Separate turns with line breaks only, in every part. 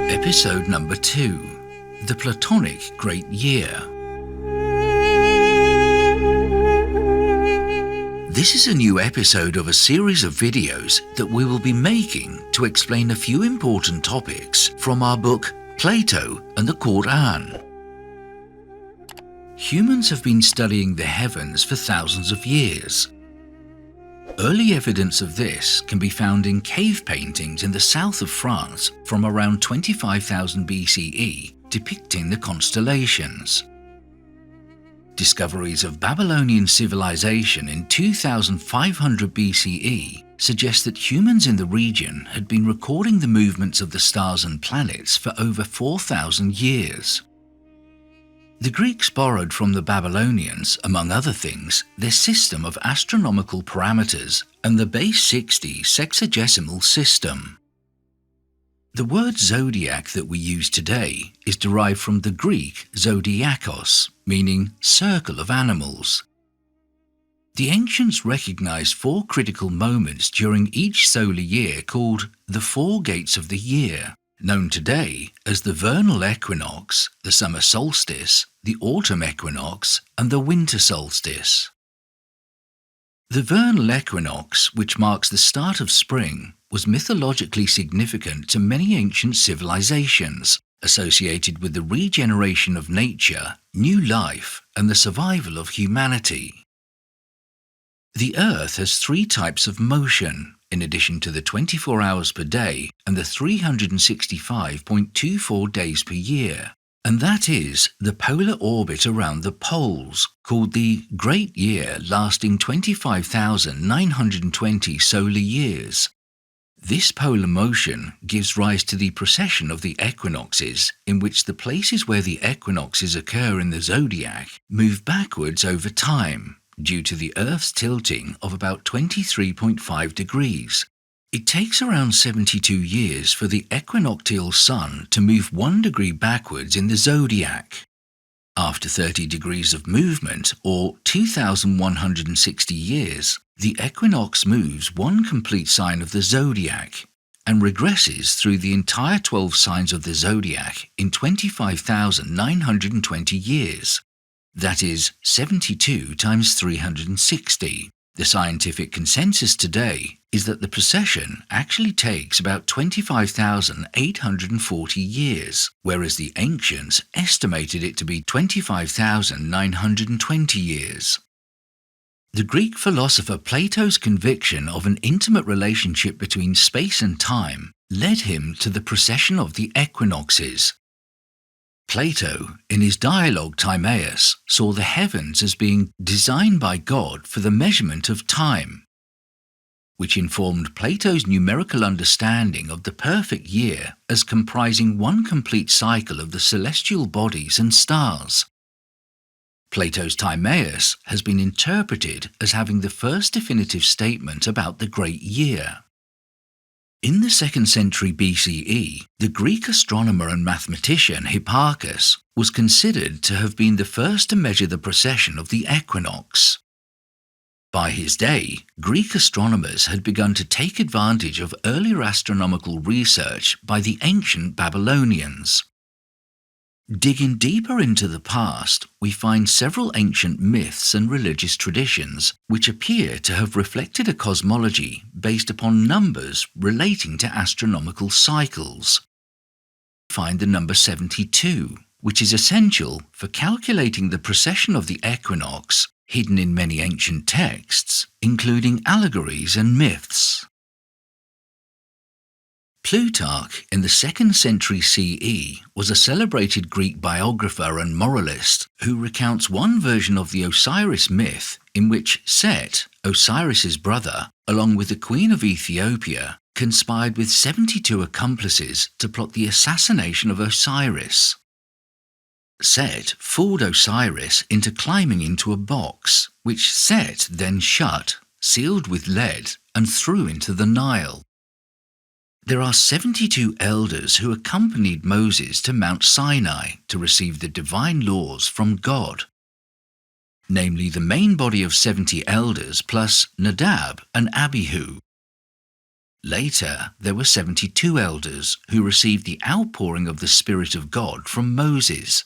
Episode number 2, The Platonic Great Year. This is a new episode of a series of videos that we will be making to explain a few important topics from our book Plato and the Qur'an. Humans have been studying the heavens for thousands of years. Early evidence of this can be found in cave paintings in the south of France from around 25,000 BCE depicting the constellations. Discoveries of Babylonian civilization in 2500 BCE suggest that humans in the region had been recording the movements of the stars and planets for over 4,000 years. The Greeks borrowed from the Babylonians, among other things, their system of astronomical parameters and the base 60 sexagesimal system. The word zodiac that we use today is derived from the Greek zodiakos, meaning circle of animals. The ancients recognized 4 critical moments during each solar year called the 4 gates of the year, known today as the vernal equinox, the summer solstice, the autumn equinox, and the winter solstice. The vernal equinox, which marks the start of spring, was mythologically significant to many ancient civilizations, associated with the regeneration of nature, new life, and the survival of humanity. The Earth has 3 types of motion, in addition to the 24 hours per day and the 365.24 days per year, and that is the polar orbit around the poles, called the Great Year, lasting 25,920 solar years. This polar motion gives rise to the precession of the equinoxes, in which the places where the equinoxes occur in the zodiac move backwards over time, due to the Earth's tilting of about 23.5 degrees. It takes around 72 years for the equinoctial sun to move 1 degree backwards in the zodiac. After 30 degrees of movement, or 2,160 years, the equinox moves 1 complete sign of the zodiac and regresses through the entire 12 signs of the zodiac in 25,920 years. That is 72 times 360. The scientific consensus today is that the precession actually takes about 25,840 years, whereas the ancients estimated it to be 25,920 years. The Greek philosopher Plato's conviction of an intimate relationship between space and time led him to the precession of the equinoxes. Plato, in his dialogue Timaeus, saw the heavens as being designed by God for the measurement of time, which informed Plato's numerical understanding of the perfect year as comprising 1 complete cycle of the celestial bodies and stars. Plato's Timaeus has been interpreted as having the first definitive statement about the great year. In the 2nd century BCE, the Greek astronomer and mathematician Hipparchus was considered to have been the first to measure the precession of the equinox. By his day, Greek astronomers had begun to take advantage of earlier astronomical research by the ancient Babylonians. Digging deeper into the past, we find several ancient myths and religious traditions which appear to have reflected a cosmology based upon numbers relating to astronomical cycles. Find the number 72, which is essential for calculating the precession of the equinox, hidden in many ancient texts, including allegories and myths. Plutarch, in the 2nd century CE, was a celebrated Greek biographer and moralist who recounts one version of the Osiris myth in which Set, Osiris's brother, along with the Queen of Ethiopia, conspired with 72 accomplices to plot the assassination of Osiris. Set fooled Osiris into climbing into a box, which Set then shut, sealed with lead, and threw into the Nile. There are 72 elders who accompanied Moses to Mount Sinai to receive the divine laws from God. Namely, the main body of 70 elders plus Nadab and Abihu. Later, there were 72 elders who received the outpouring of the Spirit of God from Moses.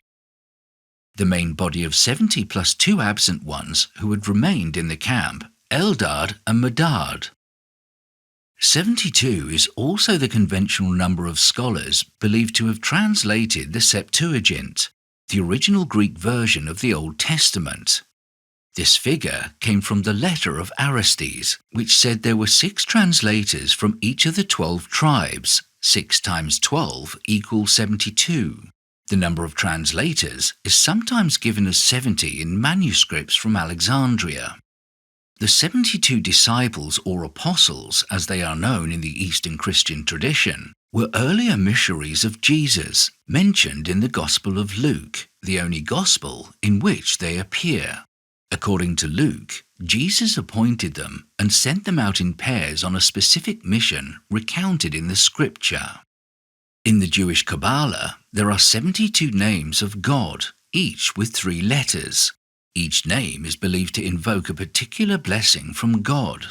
The main body of 70 plus 2 absent ones who had remained in the camp, Eldad and Medad. 72 is also the conventional number of scholars believed to have translated the Septuagint, the original Greek version of the Old Testament. This figure came from the letter of Aristes, which said there were 6 translators from each of the 12 tribes. 6 times 12 equals 72. The number of translators is sometimes given as 70 in manuscripts from Alexandria. The 72 disciples or apostles, as they are known in the Eastern Christian tradition, were earlier missionaries of Jesus, mentioned in the Gospel of Luke, the only gospel in which they appear. According to Luke, Jesus appointed them and sent them out in pairs on a specific mission recounted in the scripture. In the Jewish Kabbalah, there are 72 names of God, each with 3 letters. Each name is believed to invoke a particular blessing from God.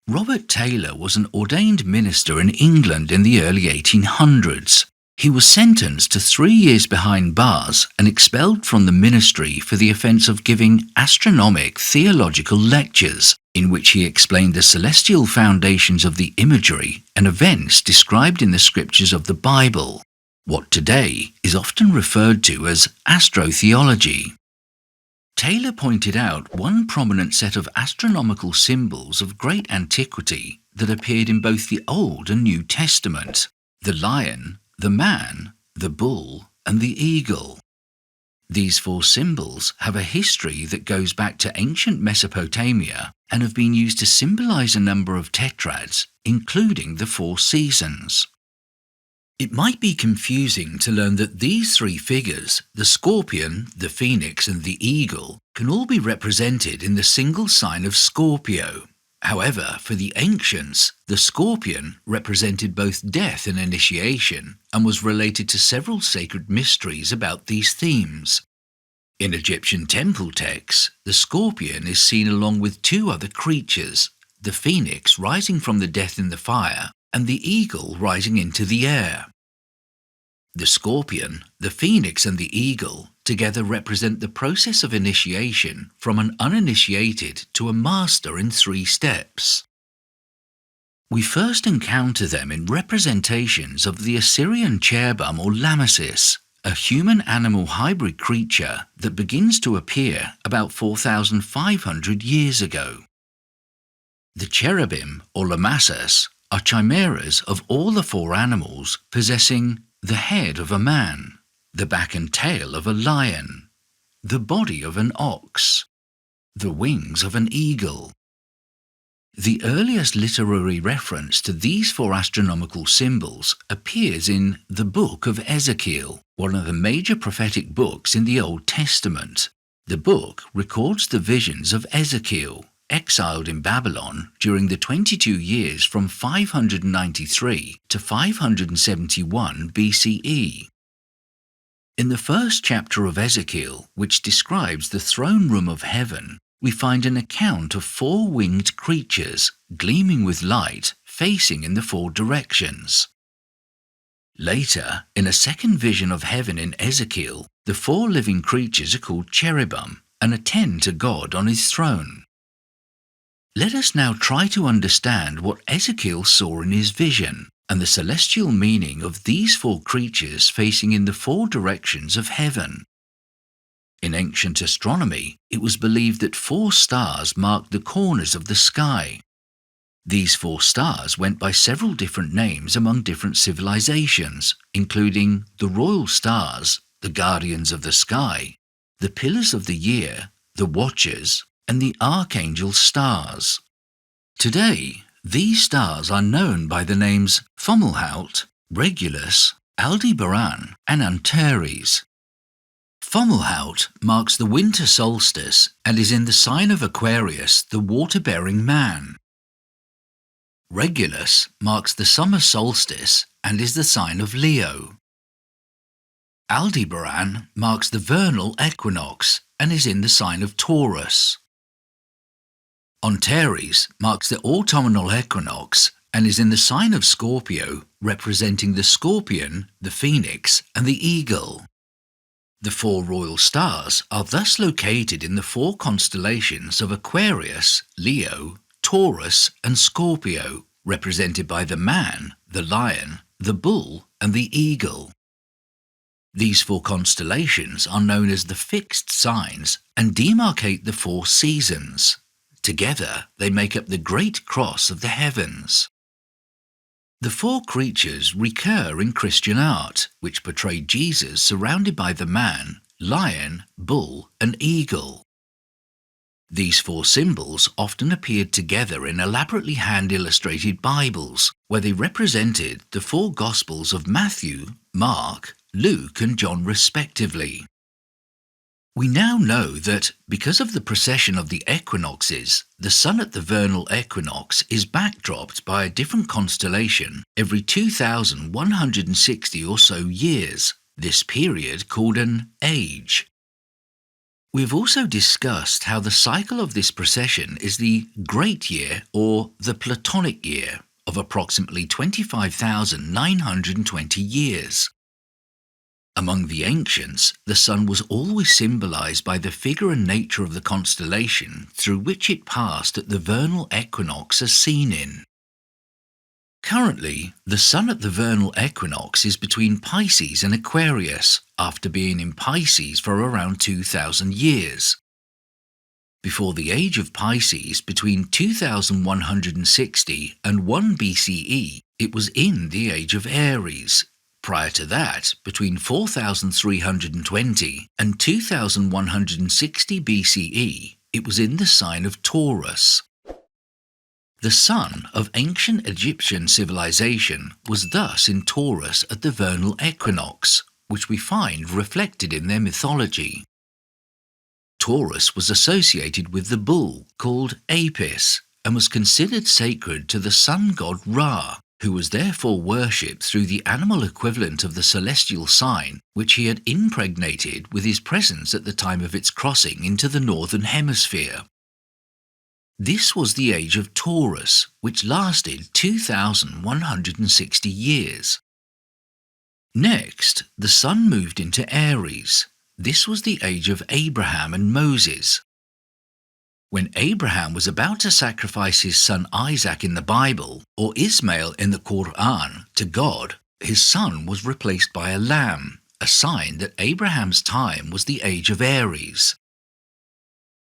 Robert Taylor was an ordained minister in England in the early 1800s. He was sentenced to 3 years behind bars and expelled from the ministry for the offence of giving astronomic theological lectures, in which he explained the celestial foundations of the imagery and events described in the scriptures of the Bible, what today is often referred to as astrotheology. Taylor pointed out one prominent set of astronomical symbols of great antiquity that appeared in both the Old and New Testament: the lion, the man, the bull, and the eagle. These 4 symbols have a history that goes back to ancient Mesopotamia and have been used to symbolize a number of tetrads, including the 4 seasons. It might be confusing to learn that these 3 figures, the scorpion, the phoenix, and the eagle, can all be represented in the single sign of Scorpio. However, for the ancients, the scorpion represented both death and initiation and was related to several sacred mysteries about these themes. In Egyptian temple texts, the scorpion is seen along with 2 other creatures, the phoenix rising from the death in the fire and the eagle rising into the air. The scorpion, the phoenix, and the eagle together represent the process of initiation from an uninitiated to a master in 3 steps. We first encounter them in representations of the Assyrian cherubim or lamassus, a human-animal hybrid creature that begins to appear about 4,500 years ago. The cherubim or lamassus are chimeras of all the 4 animals possessing the head of a man, the back and tail of a lion, the body of an ox, the wings of an eagle. The earliest literary reference to these 4 astronomical symbols appears in the Book of Ezekiel, one of the major prophetic books in the Old Testament. The book records the visions of Ezekiel, exiled in Babylon during the 22 years from 593 to 571 BCE. In the first chapter of Ezekiel, which describes the throne room of heaven, we find an account of 4 winged creatures, gleaming with light, facing in the 4 directions. Later, in a second vision of heaven in Ezekiel, the 4 living creatures are called cherubim and attend to God on his throne. Let us now try to understand what Ezekiel saw in his vision and the celestial meaning of these 4 creatures facing in the 4 directions of heaven. In ancient astronomy, it was believed that 4 stars marked the corners of the sky. These 4 stars went by several different names among different civilizations, including the royal stars, the guardians of the sky, the pillars of the year, the watchers, and the archangel stars. Today, these stars are known by the names Fomalhaut, Regulus, Aldebaran, and Antares. Fomalhaut marks the winter solstice and is in the sign of Aquarius, the water-bearing man. Regulus marks the summer solstice and is the sign of Leo. Aldebaran marks the vernal equinox and is in the sign of Taurus. Antares marks the autumnal equinox and is in the sign of Scorpio, representing the scorpion, the phoenix, and the eagle. The four royal stars are thus located in the four constellations of Aquarius, Leo, Taurus, and Scorpio, represented by the man, the lion, the bull, and the eagle. These four constellations are known as the fixed signs and demarcate the four seasons. Together, they make up the Great Cross of the heavens. The four creatures recur in Christian art, which portray Jesus surrounded by the man, lion, bull, and eagle. These four symbols often appeared together in elaborately hand-illustrated Bibles, where they represented the four Gospels of Matthew, Mark, Luke, and John respectively. We now know that, because of the precession of the equinoxes, the Sun at the vernal equinox is backdropped by a different constellation every 2,160 or so years, this period called an age. We have also discussed how the cycle of this precession is the Great Year or the Platonic year of approximately 25,920 years. Among the ancients, the sun was always symbolized by the figure and nature of the constellation through which it passed at the vernal equinox as seen in. Currently, the sun at the vernal equinox is between Pisces and Aquarius, after being in Pisces for around 2,000 years. Before the age of Pisces, between 2160 and 1 BCE, it was in the age of Aries. Prior to that, between 4,320 and 2,160 BCE, it was in the sign of Taurus. The sun of ancient Egyptian civilization was thus in Taurus at the vernal equinox, which we find reflected in their mythology. Taurus was associated with the bull, called Apis, and was considered sacred to the sun god Ra, who was therefore worshipped through the animal equivalent of the celestial sign which he had impregnated with his presence at the time of its crossing into the northern hemisphere. This was the age of Taurus, which lasted 2,160 years. Next, the sun moved into Aries. This was the age of Abraham and Moses. When Abraham was about to sacrifice his son Isaac in the Bible, or Ismail in the Qur'an, to God, his son was replaced by a lamb, a sign that Abraham's time was the age of Aries.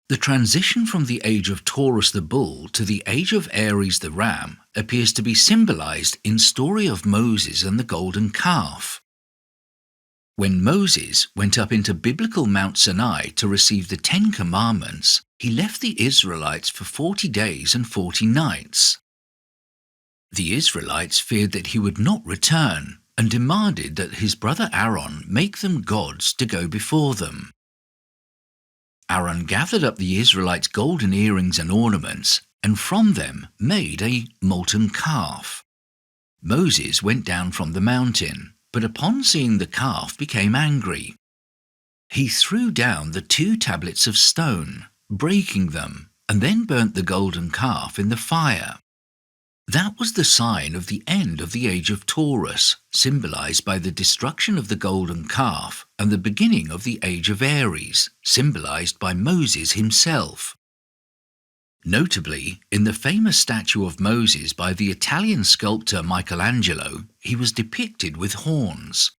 The transition from the age of Taurus the bull to the age of Aries the ram appears to be symbolized in story of Moses and the golden calf. When Moses went up into biblical Mount Sinai to receive the 10 Commandments, he left the Israelites for 40 days and 40 nights. The Israelites feared that he would not return and demanded that his brother Aaron make them gods to go before them. Aaron gathered up the Israelites' golden earrings and ornaments and from them made a molten calf. Moses went down from the mountain, but upon seeing the calf became angry. He threw down the 2 tablets of stone, breaking them, and then burnt the golden calf in the fire. That was the sign of the end of the age of Taurus, symbolized by the destruction of the golden calf, and the beginning of the age of Aries, symbolized by Moses himself. Notably, in the famous statue of Moses by the Italian sculptor Michelangelo, he was depicted with horns.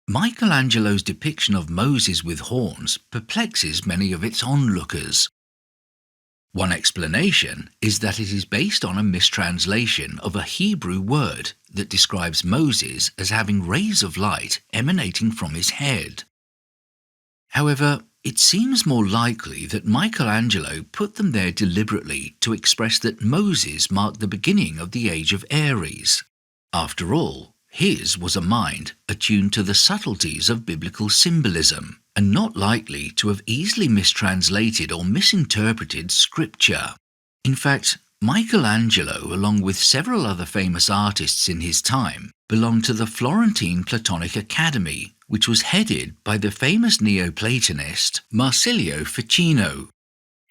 Michelangelo's depiction of Moses with horns perplexes many of its onlookers. One explanation is that it is based on a mistranslation of a Hebrew word that describes Moses as having rays of light emanating from his head. However, it seems more likely that Michelangelo put them there deliberately to express that Moses marked the beginning of the age of Aries. After all, his was a mind attuned to the subtleties of biblical symbolism, and not likely to have easily mistranslated or misinterpreted scripture. In fact, Michelangelo, along with several other famous artists in his time, belonged to the Florentine Platonic Academy, which was headed by the famous Neoplatonist Marsilio Ficino.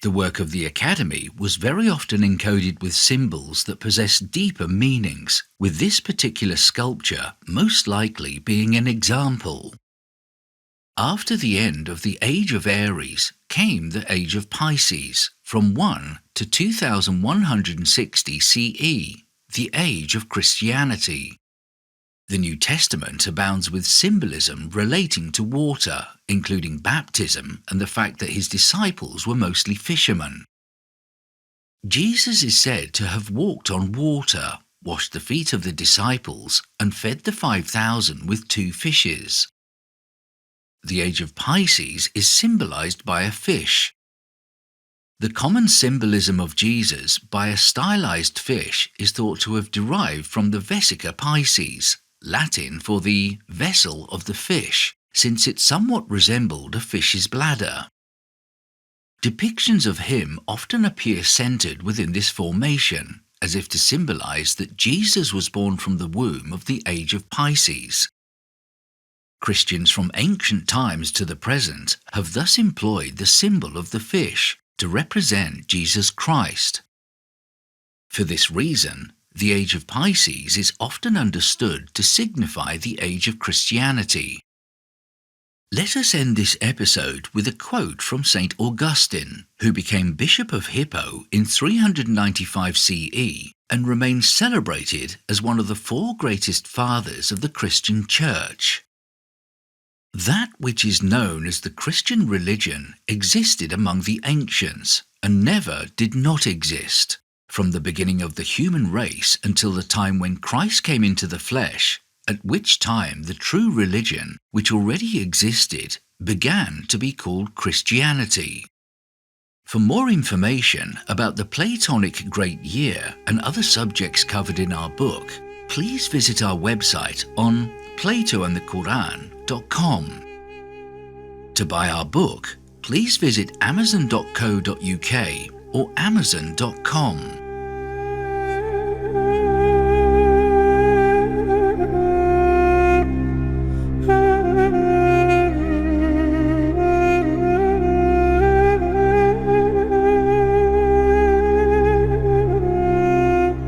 The work of the Academy was very often encoded with symbols that possess deeper meanings, with this particular sculpture most likely being an example. After the end of the Age of Aries came the Age of Pisces, from 1 to 2160 CE, the Age of Christianity. The New Testament abounds with symbolism relating to water, including baptism and the fact that his disciples were mostly fishermen. Jesus is said to have walked on water, washed the feet of the disciples, and fed the 5,000 with 2 fishes. The Age of Pisces is symbolized by a fish. The common symbolism of Jesus by a stylized fish is thought to have derived from the Vesica Pisces, Latin for the vessel of the fish, since it somewhat resembled a fish's bladder. Depictions of him often appear centered within this formation, as if to symbolize that Jesus was born from the womb of the Age of Pisces. Christians from ancient times to the present have thus employed the symbol of the fish to represent Jesus Christ. For this reason, the Age of Pisces is often understood to signify the Age of Christianity. Let us end this episode with a quote from St. Augustine, who became Bishop of Hippo in 395 CE and remains celebrated as one of the 4 greatest fathers of the Christian Church. That which is known as the Christian religion existed among the ancients and never did not exist. From the beginning of the human race until the time when Christ came into the flesh, at which time the true religion, which already existed, began to be called Christianity. For more information about the Platonic Great Year and other subjects covered in our book, please visit our website on platoandthequran.com. To buy our book, please visit amazon.co.uk or amazon.com.